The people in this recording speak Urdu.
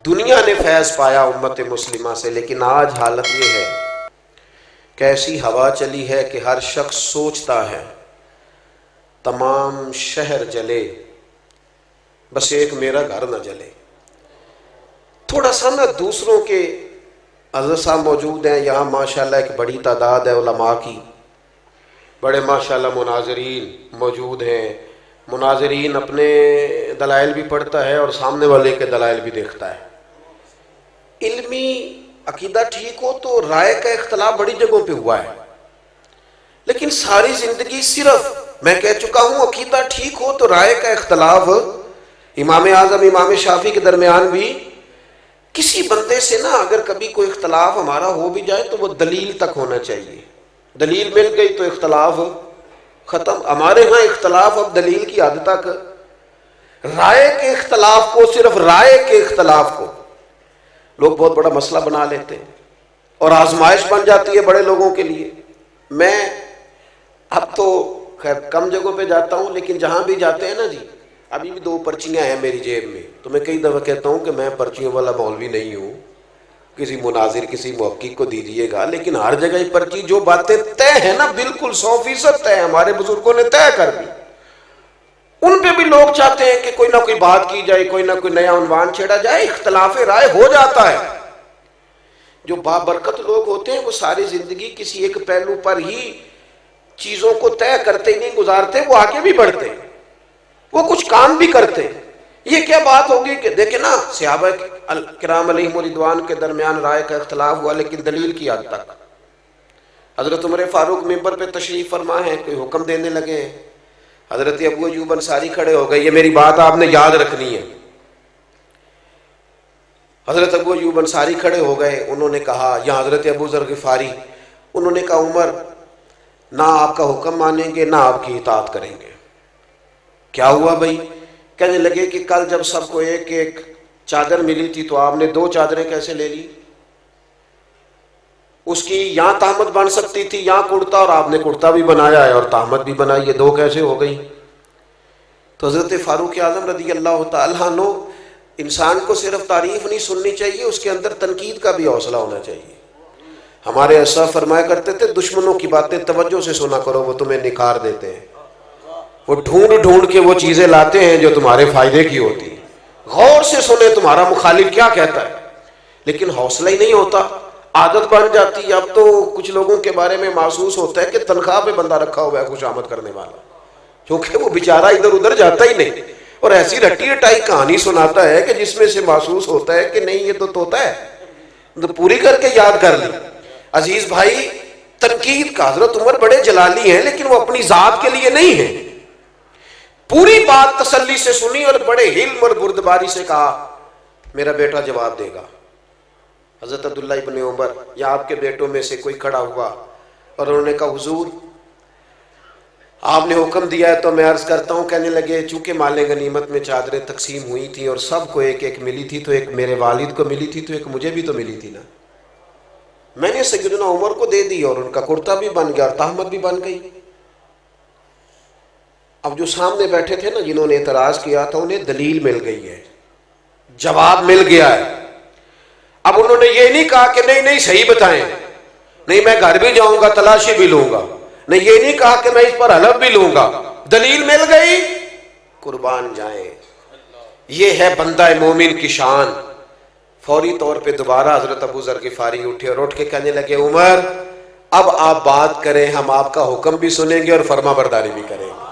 دنیا نے فیض پایا امت مسلمہ سے، لیکن آج حالت یہ ہے کہ ایسی ہوا چلی ہے کہ ہر شخص سوچتا ہے تمام شہر جلے بس ایک میرا گھر نہ جلے۔ تھوڑا سا نا دوسروں کے، حضرت صاحب موجود ہیں یہاں ماشاءاللہ، ایک بڑی تعداد ہے علماء کی، بڑے ماشاءاللہ مناظرین موجود ہیں۔ مناظرین اپنے دلائل بھی پڑھتا ہے اور سامنے والے کے دلائل بھی دیکھتا ہے۔ علمی عقیدہ ٹھیک ہو تو رائے کا اختلاف بڑی جگہوں پہ ہوا ہے، لیکن ساری زندگی صرف میں کہہ چکا ہوں عقیدہ ٹھیک ہو تو رائے کا اختلاف امام اعظم امام شافعی کے درمیان بھی کسی بندے سے نا اگر کبھی کوئی اختلاف ہمارا ہو بھی جائے تو وہ دلیل تک ہونا چاہیے۔ دلیل مل گئی تو اختلاف ختم۔ ہمارے ہاں اختلاف اب دلیل کی حد تک، رائے کے اختلاف کو، صرف رائے کے اختلاف کو لوگ بہت بڑا مسئلہ بنا لیتے ہیں اور آزمائش بن جاتی ہے بڑے لوگوں کے لیے۔ میں اب تو خیر کم جگہوں پہ جاتا ہوں، لیکن جہاں بھی جاتے ہیں نا جی، ابھی بھی 2 پرچیاں ہیں میری جیب میں، تو میں کئی دفعہ کہتا ہوں کہ میں پرچیوں والا مولوی نہیں ہوں، کسی مناظر کسی محقق کو دیجیے گا، لیکن ہر جگہ ہی پرچی، جو باتیں طے ہیں نا بالکل 100% طے، ہمارے بزرگوں نے طے کر دی، ان پہ بھی لوگ چاہتے ہیں کہ کوئی نہ کوئی بات کی جائے، کوئی نہ کوئی نیا عنوان چھیڑا جائے، اختلاف رائے ہو جاتا ہے۔ جو بابرکت لوگ ہوتے ہیں وہ ساری زندگی کسی ایک پہلو پر ہی چیزوں کو طے کرتے ہی نہیں گزارتے، وہ آگے بھی بڑھتے ہیں، وہ کچھ کام بھی کرتے ہیں۔ یہ کیا بات ہوگی کہ دیکھیں نا صحابہ کرام علیہم رضوان کے درمیان رائے کا اختلاف ہوا، لیکن دلیل کی حد تک۔ حضرت عمر فاروق منبر پہ تشریف فرما ہے، کوئی حکم دینے لگے ہیں، حضرت ابو ایوب انصاری کھڑے ہو گئے، یہ میری بات آپ نے یاد رکھنی ہے۔ حضرت ابو ایوب انصاری کھڑے ہو گئے، انہوں نے کہا، یا حضرت ابو ذر غفاری، انہوں نے کہا عمر نہ آپ کا حکم مانیں گے نہ آپ کی اطاعت کریں گے۔ کیا ہوا بھائی؟ کہنے لگے کہ کل جب سب کو ایک ایک چادر ملی تھی تو آپ نے 2 چادریں کیسے لے لی؟ اس کی یہاں تہمت بن سکتی تھی، یہاں کرتا، اور آپ نے کرتا بھی بنایا ہے اور تہمت بھی بنائی ہے، 2 کیسے ہو گئی؟ تو حضرت فاروق اعظم رضی اللہ تعالیٰ عنہ، انسان کو صرف تعریف نہیں سننی چاہیے، اس کے اندر تنقید کا بھی حوصلہ ہونا چاہیے۔ ہمارے اسلاف فرمایا کرتے تھے دشمنوں کی باتیں توجہ سے سنا کرو، وہ تمہیں نکھار دیتے ہیں، وہ ڈھونڈ ڈھونڈ کے وہ چیزیں لاتے ہیں جو تمہارے فائدے کی ہوتی ہیں، غور سے سنے تمہارا مخالف کیا کہتا ہے۔ لیکن حوصلہ ہی نہیں ہوتا، عادت بن جاتی ہے۔ اب تو کچھ لوگوں کے بارے میں محسوس ہوتا ہے کہ تنخواہ پہ بندہ رکھا ہوا ہے خوش آمد کرنے والا، کیونکہ وہ بیچارہ ادھر ادھر جاتا ہی نہیں، اور ایسی رٹی رٹائی کہانی سناتا ہے کہ جس میں سے محسوس ہوتا ہے کہ نہیں یہ تو طوطا ہے، تو پوری کر کے یاد کر لی۔ عزیز بھائی، تنقید کا، حضرت عمر بڑے جلالی ہیں لیکن وہ اپنی ذات کے لیے نہیں ہیں، پوری بات تسلی سے سنی اور بڑے حلم اور بردباری سے کہا میرا بیٹا جواب دے گا۔ حضرت عبداللہ ابن عمر یا آپ کے بیٹوں میں سے کوئی کھڑا ہوا اور انہوں نے کہا حضور آپ نے حکم دیا ہے تو میں عرض کرتا ہوں۔ کہنے لگے چونکہ مال غنیمت میں چادریں تقسیم ہوئی تھیں اور سب کو ایک ایک ملی تھی، تو ایک میرے والد کو ملی تھی تو ایک مجھے بھی تو ملی تھی نا، میں نے سیدنا عمر کو دے دی اور ان کا کرتا بھی بن گیا اور تہمت بھی بن گئی۔ اب جو سامنے بیٹھے تھے نا جنہوں نے اعتراض کیا تھا، انہیں دلیل مل گئی ہے، جواب مل گیا ہے۔ اب انہوں نے یہ نہیں کہا کہ نہیں صحیح بتائیں، نہیں میں گھر بھی جاؤں گا تلاشی بھی لوں گا، نہیں یہ نہیں کہا کہ میں اس پر حلف بھی لوں گا، دلیل مل گئی، قربان جائیں۔ یہ ہے بندہ مومن کی شان۔ فوری طور پہ دوبارہ حضرت ابو ذر غفاری اٹھے اور اٹھ کے کہنے لگے عمر اب آپ بات کریں، ہم آپ کا حکم بھی سنیں گے اور فرما برداری بھی کریں گے۔